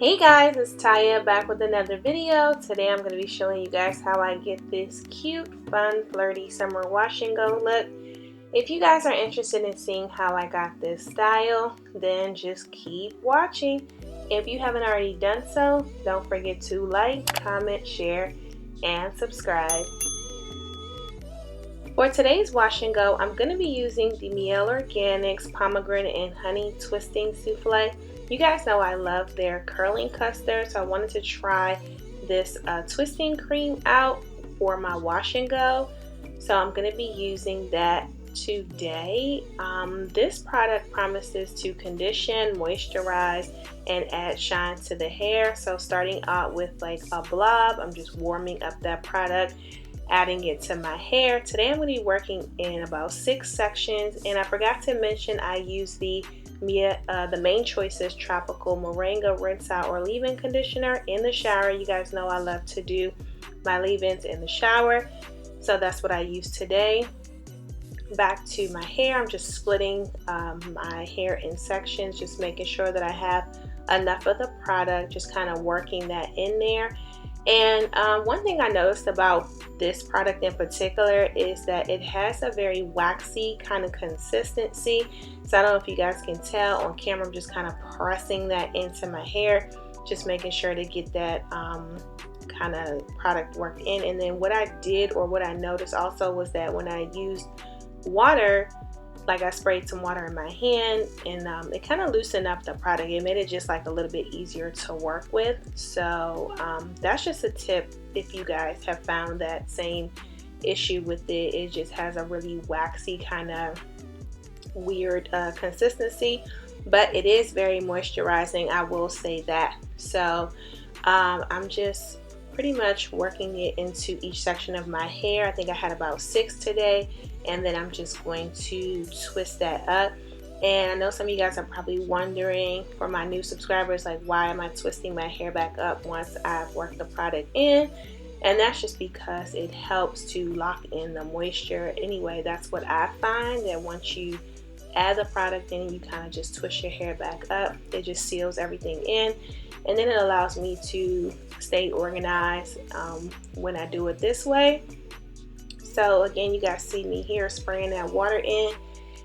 Hey guys, it's Taya back with another video. Today I'm going to be showing you guys how I get this cute, fun, flirty summer wash and go look. If you guys are interested in seeing how I got this style, then just keep watching. If you haven't already done so, don't forget to like, comment, share, and subscribe. For today's wash and go, I'm going to be using the Mielle Organics Pomegranate and Honey Twisting Souffle. You guys know I love their curling custard, so I wanted to try this twisting cream out for my wash and go. So I'm going to be using that today. This product promises to condition, moisturize, and add shine to the hair. So starting out with like a blob, I'm just warming up that product, adding it to my hair. Today I'm going to be working in about 6 sections, and I forgot to mention I use the Main Choices Tropical Moringa Rinse Out or Leave-in Conditioner in the shower. You guys know I love to do my leave-ins in the shower, so that's what I use today. Back to my hair, I'm just splitting my hair in sections, just making sure that I have enough of the product, just kind of working that in there. And one thing I noticed about this product in particular is that it has a very waxy kind of consistency. So I don't know if you guys can tell on camera, I'm just kind of pressing that into my hair, just making sure to get that kind of product worked in. And then what I did, or what I noticed also, was that when I used water, like I sprayed some water in my hand, and it kind of loosened up the product. It made it just like a little bit easier to work with. So that's just a tip if you guys have found that same issue with it. It just has a really waxy kind of weird consistency, but it is very moisturizing, I will say that. So I'm just pretty much working it into each section of my hair. I think I had about 6 today, and then I'm just going to twist that up. And I know some of you guys are probably wondering, for my new subscribers, like, why am I twisting my hair back up once I've worked the product in? And that's just because it helps to lock in the moisture. Anyway, that's what I find, that once you add the product in, you kind of just twist your hair back up, it just seals everything in, and then it allows me to stay organized when I do it this way. So again, you guys see me here spraying that water in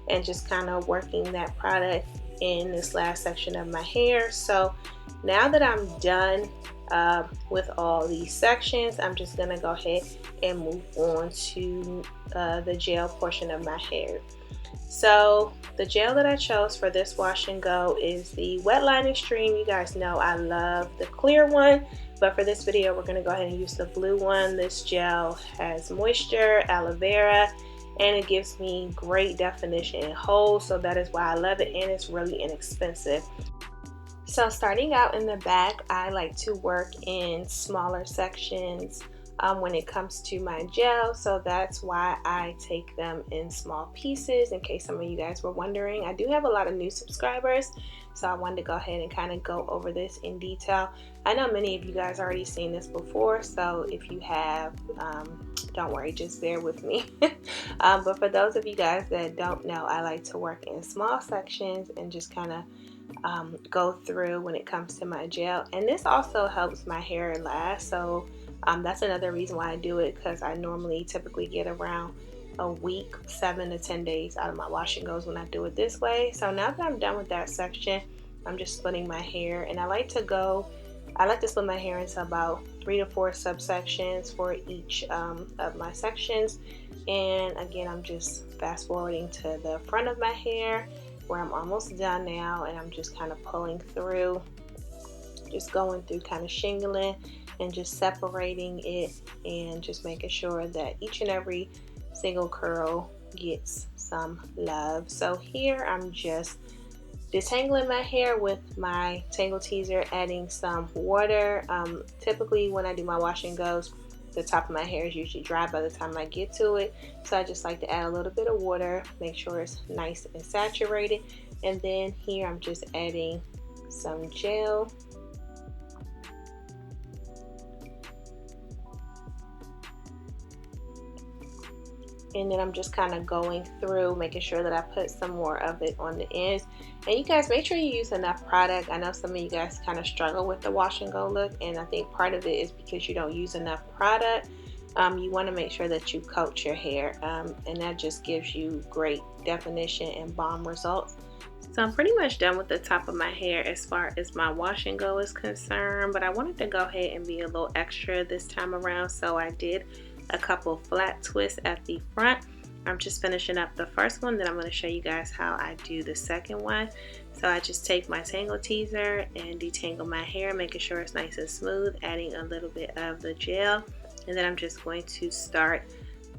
and just kind of working that product in this last section of my hair. So now that I'm done with all these sections, I'm just gonna go ahead and move on to the gel portion of my hair. So the gel that I chose for this wash and go is the Wetline Xtreme. You guys know I love the clear one, but for this video we're going to go ahead and use the blue one. This gel has moisture, aloe vera, and it gives me great definition and hold, so that is why I love it, and it's really inexpensive. So starting out in the back, I like to work in smaller sections when it comes to my gel, so that's why I take them in small pieces, in case some of you guys were wondering. I do have a lot of new subscribers, so I wanted to go ahead and kind of go over this in detail. I know many of you guys already seen this before, so if you have, don't worry, just bear with me. But for those of you guys that don't know, I like to work in small sections and just kind of go through when it comes to my gel. And this also helps my hair last, so that's another reason why I do it, because I normally typically get around a week, 7 to 10 days out of my wash and goes when I do it this way. So now that I'm done with that section, I'm just splitting my hair, and I like to split my hair into about 3 to 4 subsections for each of my sections. And again, I'm just fast forwarding to the front of my hair where I'm almost done now, and I'm just kind of pulling through, just going through, kind of shingling and just separating it, and just making sure that each and every single curl gets some love. So here I'm just detangling my hair with my Tangle Teezer, adding some water. Typically when I do my wash and goes, the top of my hair is usually dry by the time I get to it, so I just like to add a little bit of water, make sure it's nice and saturated. And then here I'm just adding some gel. And then I'm just kind of going through, making sure that I put some more of it on the ends. And you guys make sure you use enough product. I know some of you guys kind of struggle with the wash and go look, and I think part of it is because you don't use enough product. You want to make sure that you coat your hair, and that just gives you great definition and bomb results. So I'm pretty much done with the top of my hair as far as my wash and go is concerned, but I wanted to go ahead and be a little extra this time around, so I did a couple flat twists at the front. I'm just finishing up the first one, then I'm going to show you guys how I do the second one. So I just take my tangle teaser and detangle my hair, making sure it's nice and smooth, adding a little bit of the gel, and then I'm just going to start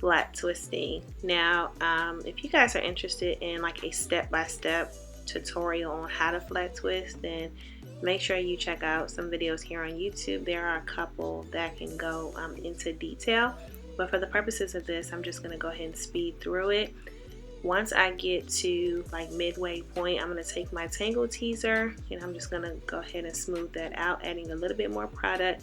flat twisting. Now if you guys are interested in like a step-by-step tutorial on how to flat twist, then make sure you check out some videos here on YouTube. There are a couple that can go into detail, but for the purposes of this, I'm just going to go ahead and speed through it. Once I get to like midway point, I'm going to take my tangle teaser and I'm just going to go ahead and smooth that out, adding a little bit more product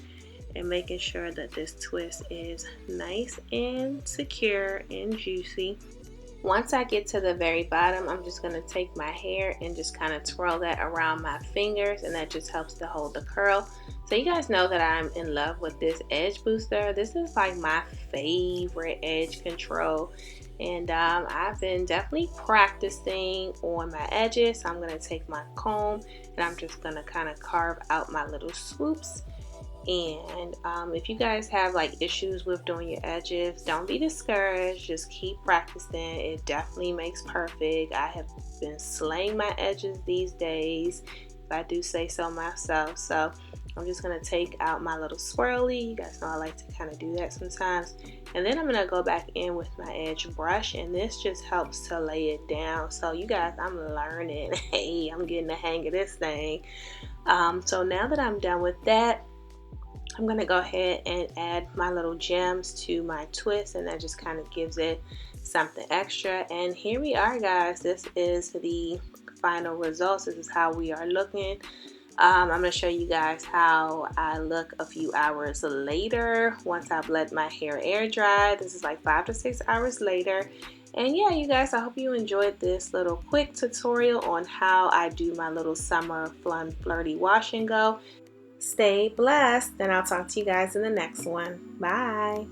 and making sure that this twist is nice and secure and juicy. Once I get to the very bottom, I'm just going to take my hair and just kind of twirl that around my fingers, and that just helps to hold the curl. So you guys know that I'm in love with this edge booster. This is like my favorite edge control, and I've been definitely practicing on my edges. So I'm going to take my comb and I'm just going to kind of carve out my little swoops. And if you guys have like issues with doing your edges, don't be discouraged, just keep practicing. It definitely makes perfect. I have been slaying my edges these days, if I do say so myself. So I'm just going to take out my little swirly. You guys know I like to kind of do that sometimes, and then I'm going to go back in with my edge brush, and this just helps to lay it down. So you guys, I'm learning. Hey, I'm getting the hang of this thing. So now that I'm done with that, I'm going to go ahead and add my little gems to my twist, and that just kind of gives it something extra. And here we are, guys. This is the final results. This is how we are looking. I'm going to show you guys how I look a few hours later once I've let my hair air dry. This is like 5 to 6 hours later. And yeah, you guys, I hope you enjoyed this little quick tutorial on how I do my little summer fun flirty wash and go. Stay blessed, and I'll talk to you guys in the next one. Bye.